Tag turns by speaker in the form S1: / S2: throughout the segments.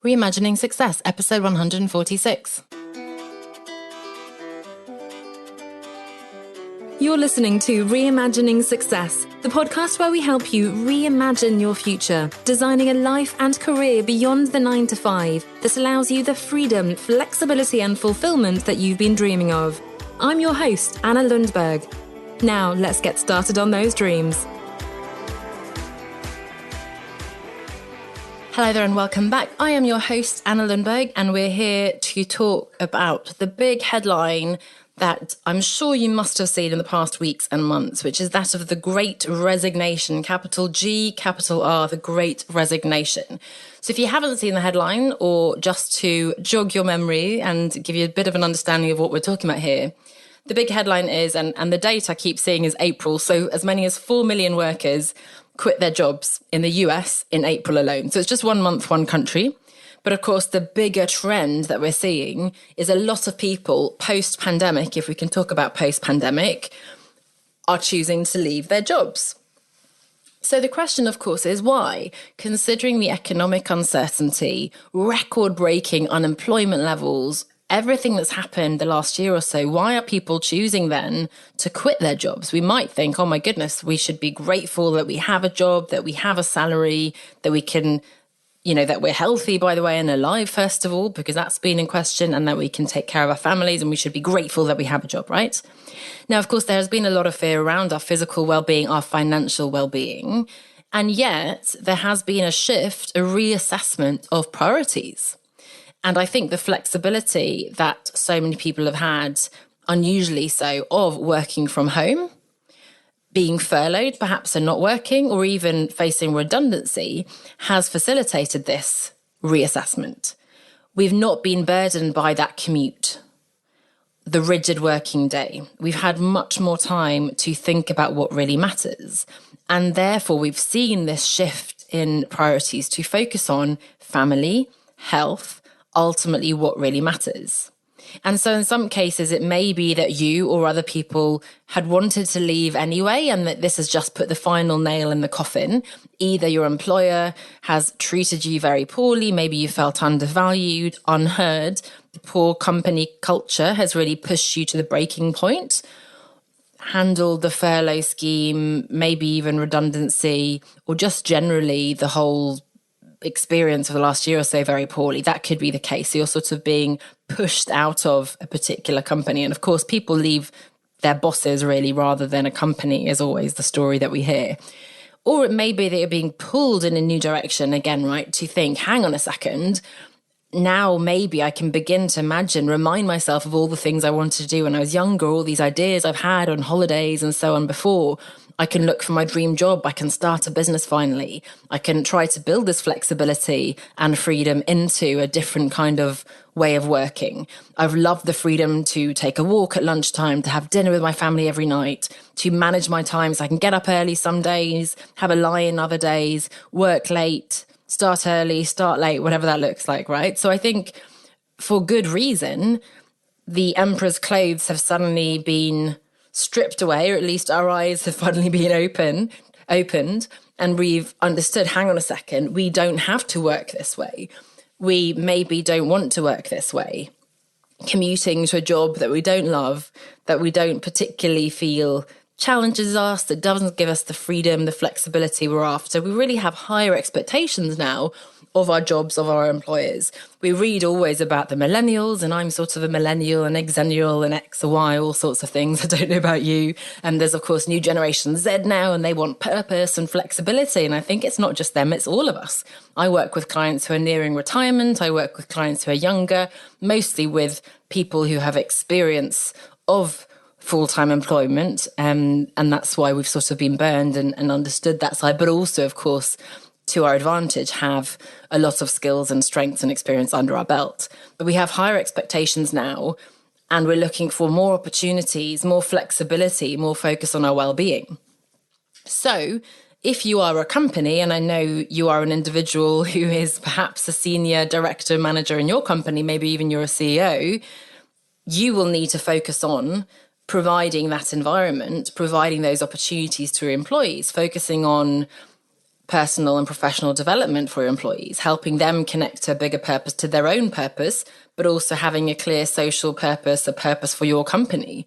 S1: Reimagining Success, episode 146.
S2: You're listening to Reimagining Success, the podcast where we help you reimagine your future, designing a life and career beyond the 9 to 5 that allows you the freedom, flexibility and fulfillment that you've been dreaming of. I'm your host, Anna Lundberg. Now, let's get started on those dreams.
S1: Hello there and welcome back. I am your host, Anna Lundberg, and we're here to talk about the big headline that I'm sure you must have seen in the past weeks and months, which is that of the Great Resignation, capital G, capital R, the Great Resignation. So if you haven't seen the headline, or just to jog your memory and give you a bit of an understanding of what we're talking about here, the big headline is, and the date I keep seeing is April, so as many as 4 million workers quit their jobs in the US in April alone. So it's just 1 month, one country. But of course, the bigger trend that we're seeing is a lot of people post-pandemic, if we can talk about post-pandemic, are choosing to leave their jobs. So the question, of course, is why? Considering the economic uncertainty, record-breaking unemployment levels, everything that's happened the last year or so, why are people choosing then to quit their jobs? We might think, oh my goodness, we should be grateful that we have a job, that we have a salary, that we can, that we're healthy, by the way, and alive, first of all, because that's been in question, and that we can take care of our families, and we should be grateful that we have a job, right? Now, of course, there has been a lot of fear around our physical well-being, our financial well-being, and yet there has been a shift, a reassessment of priorities. And I think the flexibility that so many people have had, unusually so, of working from home, being furloughed perhaps and not working, or even facing redundancy, has facilitated this reassessment. We've not been burdened by that commute, the rigid working day. We've had much more time to think about what really matters. And therefore, we've seen this shift in priorities to focus on family, health, ultimately what really matters. And so in some cases, it may be that you or other people had wanted to leave anyway, and that this has just put the final nail in the coffin. Either your employer has treated you very poorly, maybe you felt undervalued, unheard. The poor company culture has really pushed you to the breaking point, handled the furlough scheme, maybe even redundancy, or just generally the whole experience of the last year or so very poorly. That could be the case. So you're sort of being pushed out of a particular company. And of course, people leave their bosses really rather than a company is always the story that we hear. Or it may be that you're being pulled in a new direction again, right? To think, hang on a second, now maybe I can begin to remind myself of all the things I wanted to do when I was younger, all these ideas I've had on holidays and so on before. I can look for my dream job. I can start a business finally. I can try to build this flexibility and freedom into a different kind of way of working. I've loved the freedom to take a walk at lunchtime, to have dinner with my family every night, to manage my time so I can get up early some days, have a lie-in other days, work late, start early, start late, whatever that looks like, right? So I think for good reason, the emperor's clothes have suddenly been stripped away, or at least our eyes have finally been opened, and we've understood, hang on a second, we don't have to work this way. We maybe don't want to work this way. Commuting to a job that we don't love, that we don't particularly feel challenges us, that doesn't give us the freedom, the flexibility we're after. We really have higher expectations now of our jobs, of our employers. We read always about the millennials, and I'm sort of a millennial, an Xennial, an X, a Y, all sorts of things. I don't know about you. And there's, of course, new generation Z now, and they want purpose and flexibility. And I think it's not just them, it's all of us. I work with clients who are nearing retirement. I work with clients who are younger, mostly with people who have experience of full-time employment. And that's why we've sort of been burned and understood that side. But also, of course, to our advantage, have a lot of skills and strengths and experience under our belt. But we have higher expectations now, and we're looking for more opportunities, more flexibility, more focus on our well-being. So if you are a company, and I know you are an individual who is perhaps a senior director, manager in your company, maybe even you're a CEO, you will need to focus on providing that environment, providing those opportunities to your employees, focusing on personal and professional development for your employees, helping them connect to a bigger purpose, to their own purpose, but also having a clear social purpose, a purpose for your company,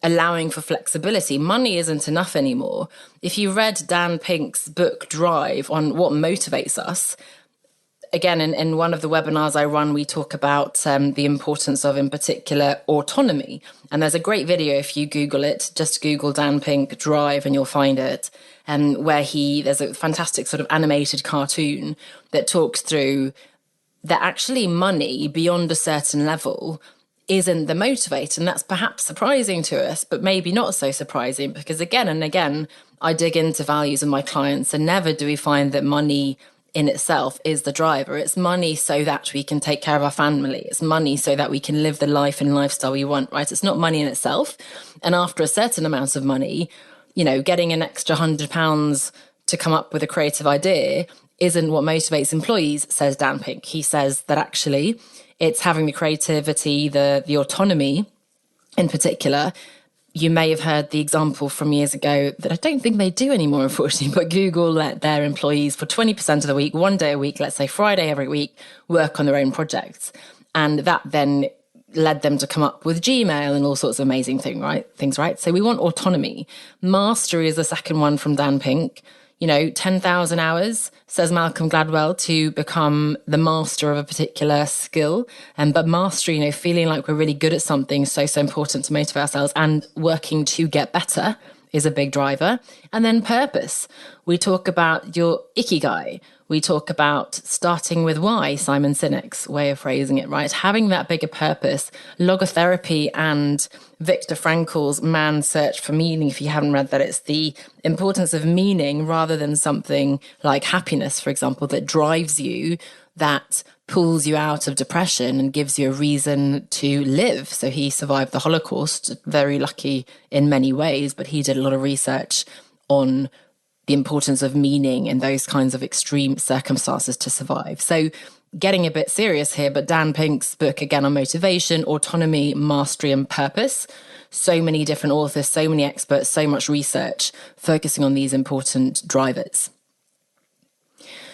S1: allowing for flexibility. Money isn't enough anymore. If you read Dan Pink's book, Drive, on what motivates us, again, in one of the webinars I run, we talk about the importance of, in particular, autonomy. And there's a great video, if you Google it, just Google Dan Pink Drive and you'll find it, where there's a fantastic sort of animated cartoon that talks through that actually money beyond a certain level isn't the motivator. And that's perhaps surprising to us, but maybe not so surprising, because again and again, I dig into values of my clients, and never do we find that money in itself is the driver. It's money so that we can take care of our family. It's money so that we can live the life and lifestyle we want, right? It's not money in itself. And after a certain amount of money, getting an extra £100 to come up with a creative idea isn't what motivates employees, says Dan Pink. He says that actually it's having the creativity, the autonomy in particular. You may have heard the example from years ago that I don't think they do anymore, unfortunately, but Google let their employees for 20% of the week, 1 day a week, let's say Friday every week, work on their own projects. And that then led them to come up with Gmail and all sorts of amazing things, right? So we want autonomy. Mastery is the second one from Dan Pink. 10,000 hours, says Malcolm Gladwell, to become the master of a particular skill. But mastery, feeling like we're really good at something is so important to motivate ourselves, and working to get better is a big driver. And then purpose. We talk about your ikigai. We talk about starting with why, Simon Sinek's way of phrasing it, right? Having that bigger purpose. Logotherapy and Viktor Frankl's Man's Search for Meaning, if you haven't read that, it's the importance of meaning rather than something like happiness, for example, that drives you, that pulls you out of depression and gives you a reason to live. So he survived the Holocaust, very lucky in many ways, but he did a lot of research on the importance of meaning in those kinds of extreme circumstances to survive. So getting a bit serious here, but Dan Pink's book, again, on motivation, autonomy, mastery, and purpose. So many different authors, so many experts, so much research focusing on these important drivers.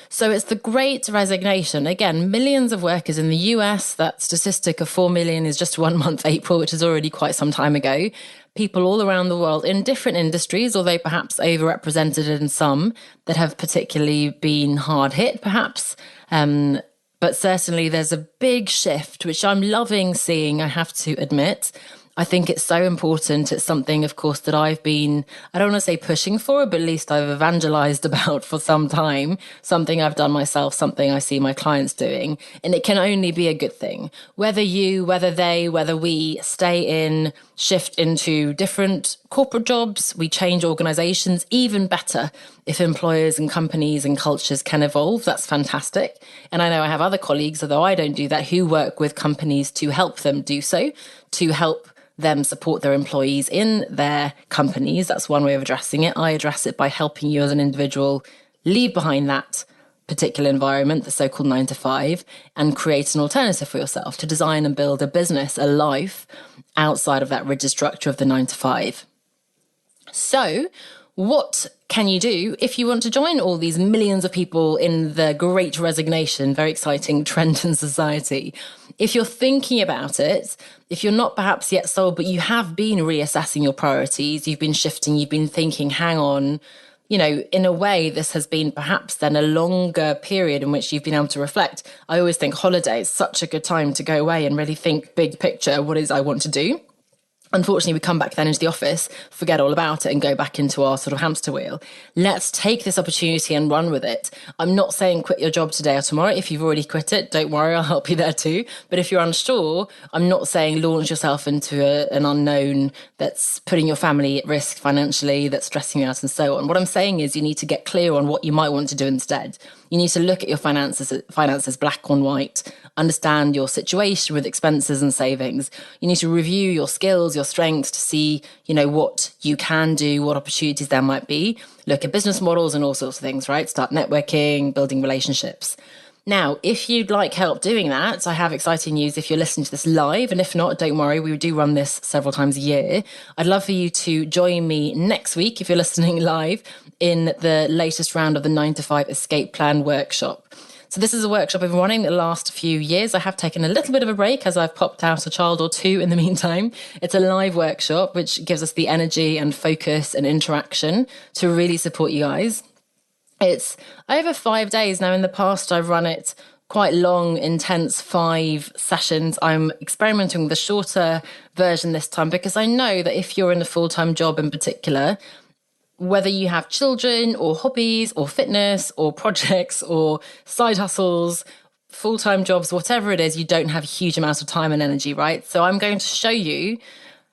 S1: So it's the Great Resignation. Again, millions of workers in the US. That statistic of 4 million is just 1 month, April, which is already quite some time ago. People all around the world in different industries, although perhaps overrepresented in some that have particularly been hard hit, perhaps. But certainly there's a big shift, which I'm loving seeing, I have to admit. I think it's so important. It's something, of course, that I've been, I don't want to say pushing for, but at least I've evangelized about for some time, something I've done myself, something I see my clients doing. And it can only be a good thing. Whether you, whether they, whether we stay in, shift into different corporate jobs, we change organizations, even better if employers and companies and cultures can evolve. That's fantastic. And I know I have other colleagues, although I don't do that, who work with companies to help them do so, to help them support their employees in their companies. That's one way of addressing it. I address it by helping you as an individual leave behind that particular environment, the so-called 9 to 5, and create an alternative for yourself to design and build a business, a life outside of that rigid structure of the 9 to 5. So what can you do if you want to join all these millions of people in the Great Resignation, very exciting trend in society? If you're thinking about it, if you're not perhaps yet sold, but you have been reassessing your priorities, you've been shifting, you've been thinking, hang on, in a way, this has been perhaps then a longer period in which you've been able to reflect. I always think holiday is such a good time to go away and really think big picture, what it is I want to do. Unfortunately, we come back then into the office, forget all about it and go back into our sort of hamster wheel. Let's take this opportunity and run with it. I'm not saying quit your job today or tomorrow. If you've already quit it, don't worry, I'll help you there too. But if you're unsure, I'm not saying launch yourself into an unknown that's putting your family at risk financially, that's stressing you out and so on. What I'm saying is you need to get clear on what you might want to do instead. You need to look at your finances black on white, understand your situation with expenses and savings. You need to review your skills, your strengths to see, what you can do, what opportunities there might be. Look at business models and all sorts of things, right? Start networking, building relationships. Now, if you'd like help doing that, I have exciting news if you're listening to this live. And if not, don't worry, we do run this several times a year. I'd love for you to join me next week, if you're listening live, in the latest round of the 9 to 5 Escape Plan workshop. So this is a workshop I've been running the last few years. I have taken a little bit of a break as I've popped out a child or two in the meantime. It's a live workshop, which gives us the energy and focus and interaction to really support you guys. It's over 5 days now. In the past, I've run it quite long, intense 5 sessions. I'm experimenting with a shorter version this time because I know that if you're in a full-time job in particular, whether you have children or hobbies or fitness or projects or side hustles, full-time jobs, whatever it is, you don't have a huge amount of time and energy, right? So I'm going to show you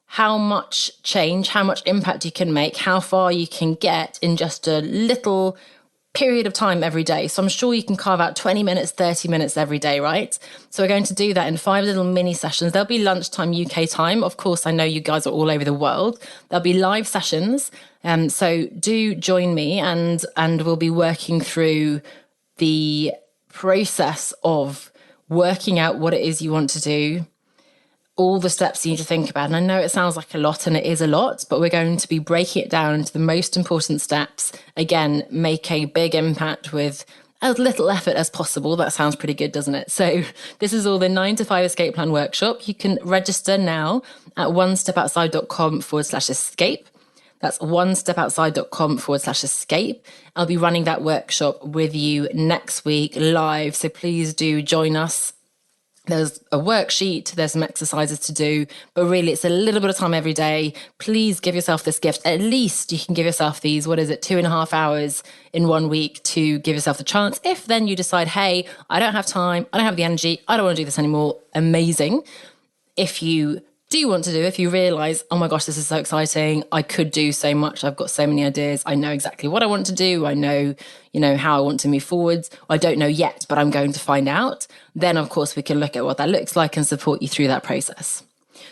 S1: how much change, how much impact you can make, how far you can get in just a little period of time every day. So I'm sure you can carve out 20 minutes, 30 minutes every day, right? So we're going to do that in 5 little mini sessions. There'll be lunchtime UK time. Of course, I know you guys are all over the world. There'll be live sessions. So do join me and we'll be working through the process of working out what it is you want to do, all the steps you need to think about. And I know it sounds like a lot, and it is a lot, but we're going to be breaking it down into the most important steps. Again, make a big impact with as little effort as possible. That sounds pretty good, doesn't it? So this is all the 9 to 5 Escape Plan workshop. You can register now at onestepoutside.com/escape. That's onestepoutside.com/escape. I'll be running that workshop with you next week live. So please do join us. There's a worksheet, there's some exercises to do, but really it's a little bit of time every day. Please give yourself this gift. At least you can give yourself these, 2.5 hours in 1 week to give yourself the chance. If then you decide, hey, I don't have time, I don't have the energy, I don't want to do this anymore, amazing. If you do want to do, if you realize, oh my gosh, this is so exciting, I could do so much, I've got so many ideas, I know exactly what I want to do, I know, how I want to move forwards, I don't know yet, but I'm going to find out, then of course we can look at what that looks like and support you through that process.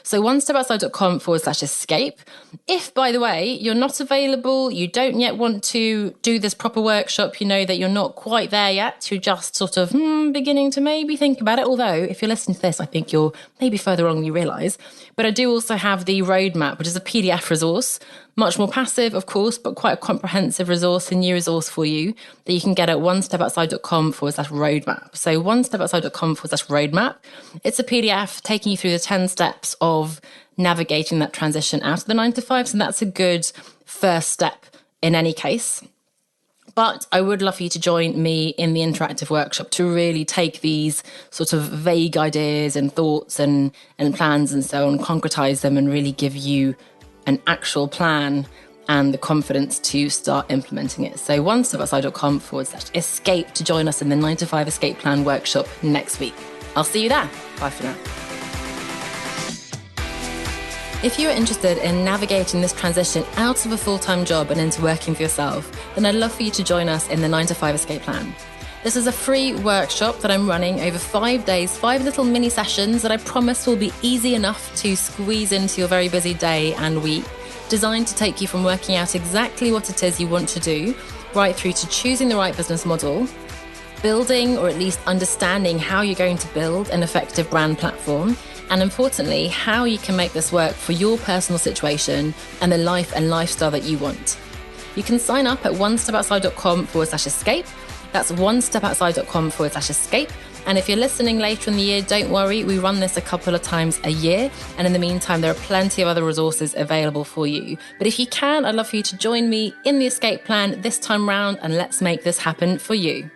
S1: So onestepoutside.com/escape. If, by the way, you're not available, you don't yet want to do this proper workshop, you know that you're not quite there yet, you're just sort of beginning to maybe think about it. Although, if you're listening to this, I think you're maybe further along than you realise. But I do also have the roadmap, which is a PDF resource, much more passive, of course, but quite a comprehensive resource, a new resource for you that you can get at onestepoutside.com/roadmap. So onestepoutside.com/roadmap. It's a PDF taking you through the 10 steps of navigating that transition out of the 9 to 5. So that's a good first step in any case. But I would love for you to join me in the interactive workshop to really take these sort of vague ideas and thoughts and plans and so on, concretize them and really give you an actual plan and the confidence to start implementing it. So onestepoutside.com/escape to join us in the 9 to 5 Escape Plan workshop next week. I'll see you there. Bye for now. If you're interested in navigating this transition out of a full-time job and into working for yourself, then I'd love for you to join us in the 9 to 5 Escape Plan. This is a free workshop that I'm running over 5 days, 5 little mini sessions that I promise will be easy enough to squeeze into your very busy day and week, designed to take you from working out exactly what it is you want to do, right through to choosing the right business model, building or at least understanding how you're going to build an effective brand platform, and importantly, how you can make this work for your personal situation and the life and lifestyle that you want. You can sign up at onestepoutside.com/escape. That's onestepoutside.com/escape. And if you're listening later in the year, don't worry, we run this a couple of times a year. And in the meantime, there are plenty of other resources available for you. But if you can, I'd love for you to join me in the Escape Plan this time round, and let's make this happen for you.